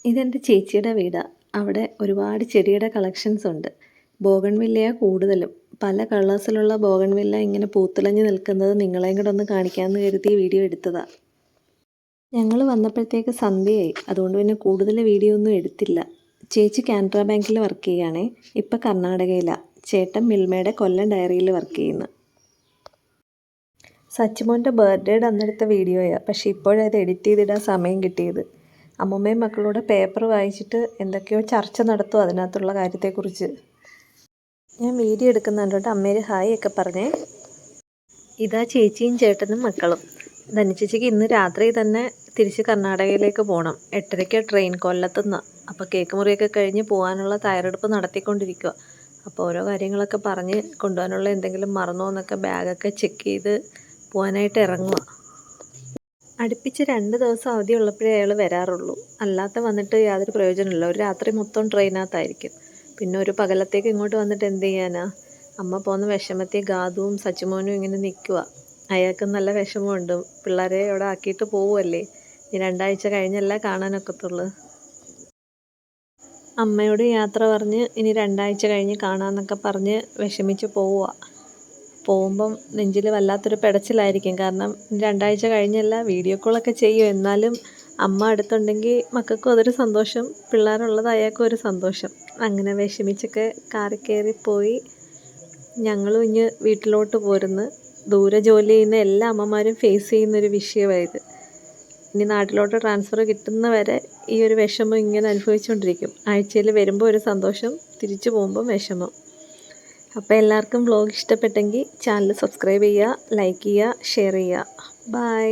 ഇതെൻ്റെ ചേച്ചിയുടെ വീടാണ്. അവിടെ ഒരുപാട് ചെടിയുടെ കളക്ഷൻസ് ഉണ്ട്. ബോഗൺവില്ലയാണ് കൂടുതലും. പല കളേഴ്സിലുള്ള ബോഗൺവില്ല ഇങ്ങനെ പൂത്തുലഞ്ഞ് നിൽക്കുന്നത് നിങ്ങളെയും കൂടെ ഒന്ന് കാണിക്കാമെന്ന് കരുതി വീഡിയോ എടുത്തതാണ്. ഞങ്ങൾ വന്നപ്പോഴത്തേക്ക് സന്ധ്യയായി. അതുകൊണ്ട് പിന്നെ കൂടുതൽ വീഡിയോ ഒന്നും എടുത്തില്ല. ചേച്ചി കാനറ ബാങ്കിൽ വർക്ക് ചെയ്യുകയാണേ. ഇപ്പം കർണാടകയിലാണ്. ചേട്ടൻ മിൽമയുടെ കൊല്ലം ഡയറിയിൽ വർക്ക് ചെയ്യുന്നു. സച്ചിമോൻ്റെ ബർത്ത്ഡേയുടെ അന്നെടുത്ത വീഡിയോയാണ്. പക്ഷേ ഇപ്പോഴത് എഡിറ്റ് ചെയ്തിടാൻ സമയം കിട്ടിയത്. അമ്മൂമ്മയും മക്കളൂടെ പേപ്പർ വായിച്ചിട്ട് എന്തൊക്കെയോ ചർച്ച നടത്തും അതിനകത്തുള്ള കാര്യത്തെക്കുറിച്ച്. ഞാൻ വീഡിയോ എടുക്കുന്നുണ്ടോട്ട് അമ്മേര് ഹായ് ഒക്കെ പറഞ്ഞേ. ഇതാ ചേച്ചിയും ചേട്ടനും മക്കളും. ധനിച്ചേച്ചിക്ക് ഇന്ന് രാത്രി തന്നെ തിരിച്ച് കർണാടകയിലേക്ക് പോകണം. 8:30 ട്രെയിൻ കൊല്ലത്തുനിന്ന്. അപ്പോൾ കേക്ക് മുറിയൊക്കെ കഴിഞ്ഞ് പോകാനുള്ള തയ്യാറെടുപ്പ് നടത്തിക്കൊണ്ടിരിക്കുക. അപ്പോൾ ഓരോ കാര്യങ്ങളൊക്കെ പറഞ്ഞ് കൊണ്ടുപോകാനുള്ള എന്തെങ്കിലും മറന്നോ എന്നൊക്കെ ബാഗൊക്കെ ചെക്ക് ചെയ്ത് പോകാനായിട്ട് ഇറങ്ങുക. അടുപ്പിച്ച് 2 ദിവസം അവധി ഉള്ളപ്പോഴേ അയാൾ വരാറുള്ളൂ. അല്ലാത്ത വന്നിട്ട് യാതൊരു പ്രയോജനമില്ല. ഒരു രാത്രി മൊത്തം ട്രെയിനകത്തായിരിക്കും. പിന്നെ ഒരു പകലത്തേക്ക് ഇങ്ങോട്ട് വന്നിട്ട് എന്ത് ചെയ്യാനാ? അമ്മ പോകുന്ന വിഷമത്തിൽ ഗാദുവും സച്ചിമോനും ഇങ്ങനെ നിൽക്കുക. അയാൾക്ക് നല്ല വിഷമമുണ്ട്. പിള്ളേരെ അവിടെ ആക്കിയിട്ട് പോവുമല്ലേ. ഇനി 2 ആഴ്ച കഴിഞ്ഞല്ലേ കാണാനൊക്കത്തുള്ളൂ. അമ്മയോട് യാത്ര പറഞ്ഞ് ഇനി 2 ആഴ്ച കഴിഞ്ഞ് കാണാമെന്നൊക്കെ പറഞ്ഞ് വിഷമിച്ച് പോവുക. പോകുമ്പം നെഞ്ചിൽ വല്ലാത്തൊരു പിടച്ചിലായിരിക്കും. കാരണം 2 ആഴ്ച കഴിഞ്ഞല്ല. വീഡിയോ കോളൊക്കെ ചെയ്യും. എന്നാലും അമ്മ അടുത്തുണ്ടെങ്കിൽ മക്കൾക്കും അതൊരു സന്തോഷം. പിള്ളേരുള്ളത് അയാൾക്കും ഒരു സന്തോഷം. അങ്ങനെ വിഷമിച്ചൊക്കെ കാറിൽ കയറിപ്പോയി. ഞങ്ങളും ഇനി വീട്ടിലോട്ട് പോരുന്നു. ദൂരെ ജോലി ചെയ്യുന്ന എല്ലാ അമ്മമാരും ഫേസ് ചെയ്യുന്നൊരു വിഷയമായത്. ഇനി നാട്ടിലോട്ട് ട്രാൻസ്ഫർ കിട്ടുന്ന വരെ ഈ ഒരു വിഷമം ഇങ്ങനെ അനുഭവിച്ചുകൊണ്ടിരിക്കും. ആഴ്ചയിൽ വരുമ്പോൾ ഒരു സന്തോഷം, തിരിച്ചു പോകുമ്പം വിഷമം. അപ്പോൾ എല്ലാവർക്കും വ്ലോഗ് ഇഷ്ടപ്പെട്ടെങ്കിൽ ചാനൽ സബ്സ്ക്രൈബ് ചെയ്യുക, ലൈക്ക് ചെയ്യുക, ഷെയർ ചെയ്യുക. ബൈ.